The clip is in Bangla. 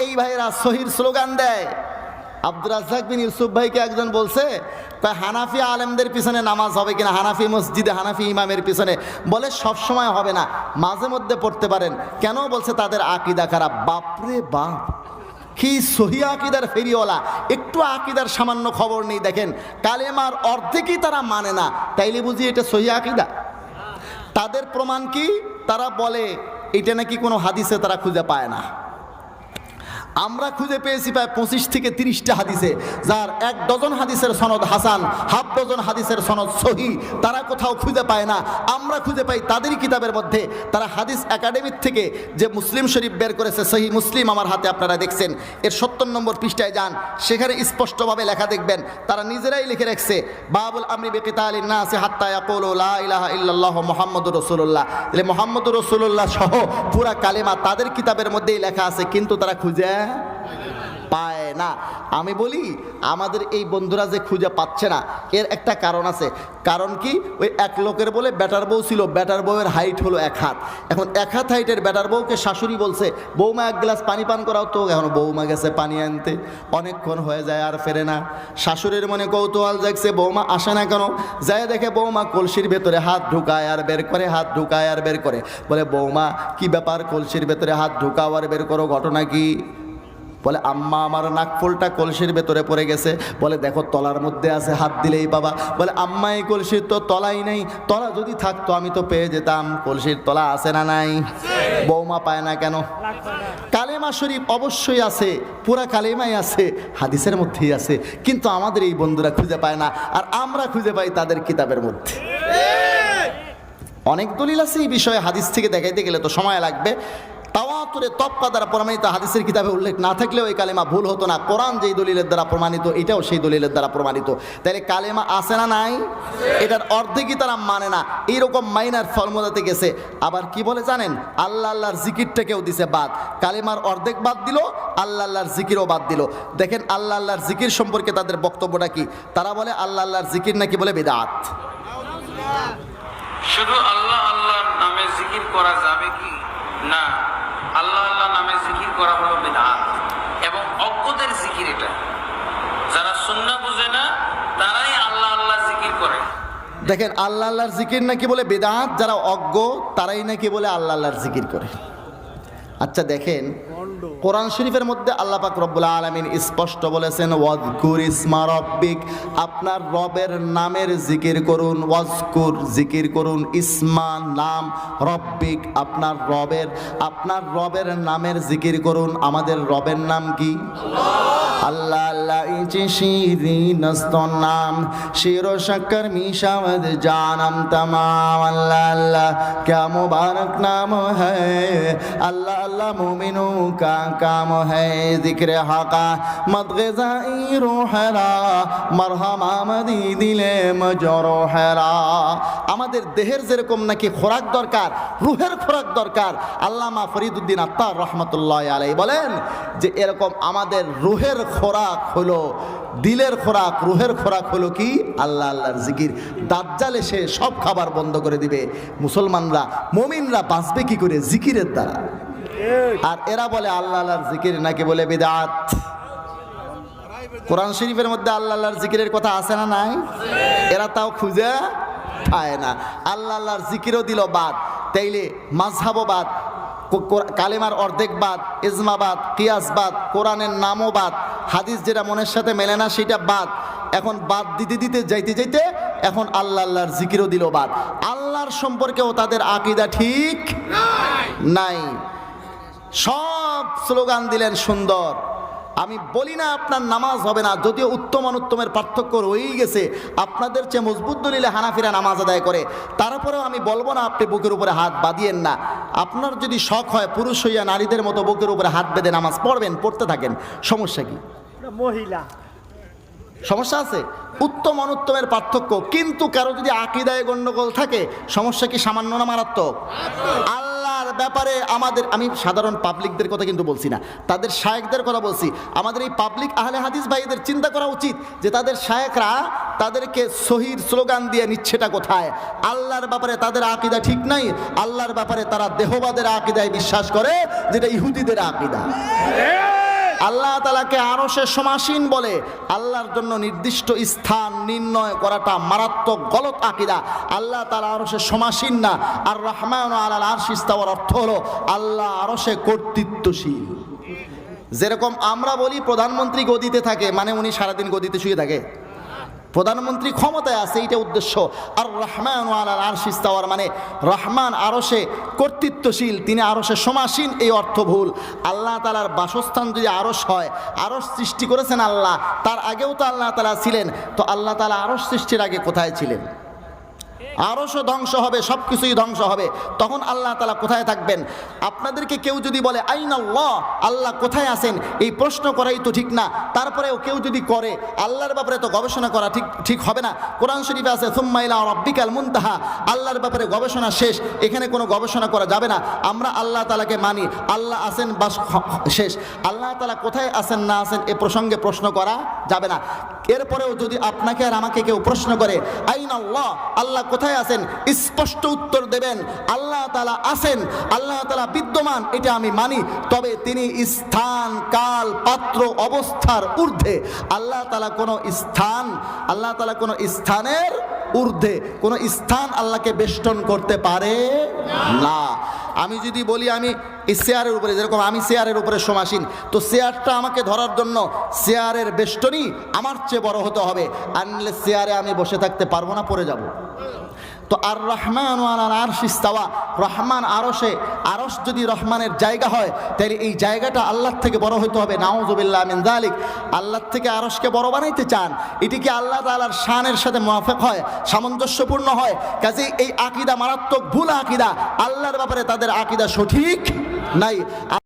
এই ভাইয়েরা সহির স্লোগান দেয়। আব্দুর রাজ্জাক বিন ইউসুফ ভাইকে একজন বলছে, হানাফি আলেমদের পিছনে নামাজ হবে কিনা, হানাফি মসজিদে হানাফি ইমামের পিছনে? বলে সব সময় হবে না, মাঝে মধ্যে পড়তে পারেন। কেন? বলছে তাদের আকীদা খারাপ। বাপরে বাপ, কি সহি আকীদার ফেরিওয়ালা! একটু আকীদার সামান্য খবর নেই। দেখেন কালেমার অর্ধেকই তারা মানে না, তাইলে বুঝি এটা সহি আকীদা? তাদের প্রমাণ কি? তারা বলে এটা নাকি কোনো হাদিসে তারা খুঁজে পায় না। আমরা খুঁজে পেয়েছি প্রায় 25 থেকে 30টা হাদিসে, যার 1 ডজন হাদিসের সনদ হাসান, হাফ ডজন হাদিসের সনদ সহি। তারা কোথাও খুঁজে পায় না, আমরা খুঁজে পাই তাদেরই কিতাবের মধ্যে। তারা হাদিস একাডেমির থেকে যে মুসলিম শরীফ বের করেছে, সহি মুসলিম, আমার হাতে আপনারা দেখছেন, এর 70 নম্বর পৃষ্ঠায় যান, সেখানে স্পষ্টভাবে লেখা দেখবেন। তারা নিজেরাই লিখে রাখছে, বাবুল আমরি বিকিতালিন নাসি হাত্তা ইয়াকুলু লা ইলাহা ইল্লাল্লাহু মুহাম্মাদুর রাসূলুল্লাহ। তাহলে মুহাম্মাদুর রাসূলুল্লাহ সহ পুরা কালেমা তাদের কিতাবের মধ্যেই লেখা আছে, কিন্তু তারা খুঁজে পায় না। আমি বলি আমাদের এই বন্ধুরা যে খুঁজে পাচ্ছে না, এর একটা কারণ আছে। কারণ কি? ওই এক লোকের বলে বেটার বউ ছিল, বেটার বউয়ের হাইট হলো 1 হাত। এখন 1 হাত হাইটের বেটার বউকে শাশুড়ি বলছে, বৌমা 1 গ্লাস পানি পান করাও তো। এখন বৌমা গেছে পানি আনতে, অনেকক্ষণ হয়ে যায় আর ফেরে না। শাশুড়ির মনে কৌতূহল জাগছে, বৌমা আসে না কেন? যায় দেখে বৌমা কলসির ভেতরে হাত ঢুকায় আর বের করে, হাত ঢুকায় আর বের করে। বলে বৌমা কি ব্যাপার, কলসির ভেতরে হাত ঢুকাও আর বের করো, ঘটনা কি? বলে আম্মা আমার নাকফুলটা কলসির ভেতরে পড়ে গেছে। বলে দেখো তলার মধ্যে আছে, হাত দিলেই বাবা। বলে আম্মা এই কলসির তো তলাই নেই, তলা যদি থাকতো আমি তো পেয়ে যেতাম, কলসির তলা আছে না নাই? বৌমা পায় না কেন? কালেমা শরীফ অবশ্যই আছে, পুরা কালেমাই আছে, হাদিসের মধ্যেই আছে, কিন্তু আমাদের এই বন্ধুরা খুঁজে পায় না, আর আমরা খুঁজে পাই তাদের কিতাবের মধ্যে। অনেক দলিল আছে এই বিষয়ে, হাদিস থেকে দেখাইতে গেলে তো সময় লাগবে। তাওয়াতুরে তবকা দ্বারা প্রমাণিত হাদিসের কিতাবে উল্লেখ না থাকলেও এই কালেমা ভুল হতো না। কোরআন যেই দলিলের দ্বারা প্রমাণিত, এটাও সেই দলিলের দ্বারা প্রমাণিত। তাইলে কালেমা আছে না নাই? এটার অর্ধেকই তারা মানে না, এইরকম মাইনার ফর্মুলাতে গেছে। আবার কি বলে জানেন? আল্লাহ আল্লাহর জিকিরটাকেও দিছে বাদ। কালেমার অর্ধেক বাদ দিল, আল্লাহ আল্লাহর জিকিরও বাদ দিল। দেখেন আল্লাহ আল্লাহর জিকির সম্পর্কে তাদের বক্তব্যটা কি। তারা বলে আল্লাহ আল্লাহর জিকির নাকি বলে বিদআত। শুধু আল্লাহ আল্লাহর নামে জিকির করা যাবে কি? না, আল্লাহ আল্লাহ নামে জিকির করা হলো বিদআত এবং অজ্ঞদের জিকির। এটা যারা সুন্নাহ বুঝে না তারাই আল্লাহ আল্লাহ জিকির করে। দেখেন আল্লাহ আল্লাহর জিকির নাকি বলে বিদআত, যারা অজ্ঞ তারাই নাকি বলে আল্লাহ আল্লাহর জিকির করে। আচ্ছা দেখেন কোরআন শরীফের মধ্যে আল্লাহ পাক রব্বুল আলামিন স্পষ্ট বলেছেন, ওয়াজকুর ইসমা রব্বিক, আপনার রবের নামের জিকির করুন। ওয়াজকুর জিকির করুন, ইসমা নাম, রব্বিক আপনার রবের নামের জিকির করুন। আমাদের রবের নাম কি? আল্লাহ। আল্লাহ ইচি শিরিন নাম, শিরো শক্কর মিশাওয়াদ জানাম তমাম। আল্লাহ আল্লাহ क्या मुबारक नाम है, अल्लाह अल्लाह मोमिनों का काम है। जिक्र हाका मदगज़ाई रूहरा, मरहमा मदी दिले मजरो हेरा। আমাদের দেহের যেরকম নাকি খোরাক দরকার, রুহের খোরাক দরকার। আল্লামা ফরিদউদ্দিন আত্তার রহমতুল্লাহি আলাইহি বলেন যে এরকম আমাদের রুহের খোরাক হলো, দিলের খোরাক, রুহের খোরাক হলো কি? আল্লাহ আল্লাহর জিকির। দাজ্জাল এসে সব খাবার বন্ধ করে দিবে। মুসলমানরা, মুমিনরা বাঁচবে কি করে? জিকিরের দ্বারা। আর এরা বলে আল্লাহ আল্লাহর জিকির নাকি বলে বিদআত। কোরআন শরীফের মধ্যে আল্লাহ আল্লাহর জিকিরের কথা আছে না নাই? এরা তাও খুঁজে পায় না। আল্লাহ আল্লাহর জিকিরও দিল বাদ, তাইলে মাযহাবও বাদ, কালেমার অর্ধেক বাদ, ইজমা বাদ, কিয়াস বাদ, কোরআনের নামও বাদ, হাদিস যেটা মনের সাথে মেলে না সেটা বাদ। এখন বাদ দিতে দিতে যাইতে যাইতে এখন আল্লাহ আল্লাহর জিকিরও দিল বাদ। আল্লাহর সম্পর্কেও তাদের আকীদা ঠিক নাই। সব স্লোগান দিলেন সুন্দর। আমি বলি না আপনার নামাজ হবে না, যদিও উত্তম অনুত্তমের পার্থক্য রয়েই গেছে। আপনাদের চেয়ে মজবুত দলিলে হানাফিরা নামাজ আদায় করে, তারপরেও আমি বলবো না আপনি বুকের উপরে হাত বাঁধিয়েন না। আপনার যদি শখ হয় পুরুষ হইয়া নারীদের মতো বুকের উপরে হাত বেঁধে নামাজ পড়বেন, পড়তে থাকেন, সমস্যা কি? মহিলা সমস্যা আছে? উত্তম অনুত্তমের পার্থক্য। কিন্তু কারো যদি আকীদায় গন্ডগোল থাকে, সমস্যা কি সামান্য না মারাত্মক? আল্লাহর ব্যাপারে আমাদের, আমি সাধারণ পাবলিকদের কথা কিন্তু বলছি না, তাদের শায়েখদের কথা বলছি। আমাদের এই পাবলিক আহলে হাদিস ভাইদের চিন্তা করা উচিত যে তাদের শায়েখরা তাদেরকে সহির স্লোগান দিয়ে নিচ্ছেটা কোথায়। আল্লাহর ব্যাপারে তাদের আকীদা ঠিক নাই। আল্লাহর ব্যাপারে তারা দেহবাদের আকীদায় বিশ্বাস করে, যেটা ইহুদিদের আকীদা। আল্লাহ তাআলাকে আরশে সমাসীন বলে আল্লাহর জন্য নির্দিষ্ট স্থান নির্ণয় করাটা মারাত্মক গলত আকীদা। আল্লাহ তাআলা আরশে সমাসীন না। আর রহমানু আলাল আরশি ইস্তাওয়ার অর্থ হলো আল্লাহ আরশে কর্তৃত্বশীল। যেরকম আমরা বলি প্রধানমন্ত্রী গদিতে থাকে, মানে উনি সারাদিন গদিতে শুয়ে থাকে, প্রধানমন্ত্রী ক্ষমতায় আছে, এইটা উদ্দেশ্য। আর রহমান আলাল আরশি ইস্তাওয়ার মানে রহমান আরশে কর্তৃত্বশীল, তিনি আরশে সমাসীন, এই অর্থ ভুল। আল্লাহ তাআলার বাসস্থান যদি আরশ হয়, আরশ সৃষ্টি করেছেন আল্লাহ, তার আগেও তো আল্লাহ তাআলা ছিলেন, তো আল্লাহ তাআলা আরশ সৃষ্টির আগে কোথায় ছিলেন? আরশও ধ্বংস হবে, সব কিছুই ধ্বংস হবে, তখন আল্লাহ তাআলা কোথায় থাকবেন? আপনাদেরকে কেউ যদি বলে আইনাল্লাহ, আল্লাহ কোথায় আছেন, এই প্রশ্ন করাই তো ঠিক না। তারপরেও কেউ যদি করে, আল্লাহর ব্যাপারে তো গবেষণা করা ঠিক হবে না। কোরআন শরীফে আছে সুম্মা ইলা রাব্বিকাল মুনতাহা, আল্লাহর ব্যাপারে গবেষণা শেষ, এখানে কোনো গবেষণা করা যাবে না। আমরা আল্লাহ তাআলাকে মানি, আল্লাহ আছেন বাস শেষ। আল্লাহ তাআলা কোথায় আছেন না আছেন এ প্রসঙ্গে প্রশ্ন করা যাবে না। এরপরেও যদি আপনাকে আর আমাকে কেউ প্রশ্ন করে আইনাল্লাহ, আল্লাহ কোথায় আছেন, স্পষ্ট উত্তর দেবেন আল্লাহ তাআলা আছেন, আল্লাহ তাআলা বিদ্যমান, এটা আমি মানি, তবে তিনি স্থান কাল পাত্র অবস্থার ঊর্ধ্বে। আল্লাহ তাআলা কোনো স্থানের ঊর্ধ্বে কোনো স্থান আল্লাহকে বেষ্টন করতে পারে না। আমি যদি বলি আমি এই চেয়ারের উপরে, যেরকম আমি চেয়ারের উপরে সমাসীন, তো চেয়ারটা আমাকে ধরার জন্য চেয়ারের বেষ্টনী আমার চেয়ে বড় হতে হবে, আনলে চেয়ারে আমি বসে থাকতে পারবো না, পড়ে যাব। তো আর রহমান আলাল আরশি ইস্তাওয়া, রহমান আরশে, আরশ যদি রহমানের জায়গা হয়, তাহলে এই জায়গাটা আল্লাহর থেকে বড় হতে হবে। নাউযুবিল্লাহ মিন যালিক। আল্লাহর থেকে আরশকে বড় বানাইতে চান, এটি কি আল্লাহ তাআলার শানের সাথে মুওয়াফিক হয়, সামঞ্জস্যপূর্ণ হয়? কাজেই এই আকীদা মারাত্মক ভুল আকীদা, আল্লাহর ব্যাপারে তাদের আকীদা সঠিক নাই।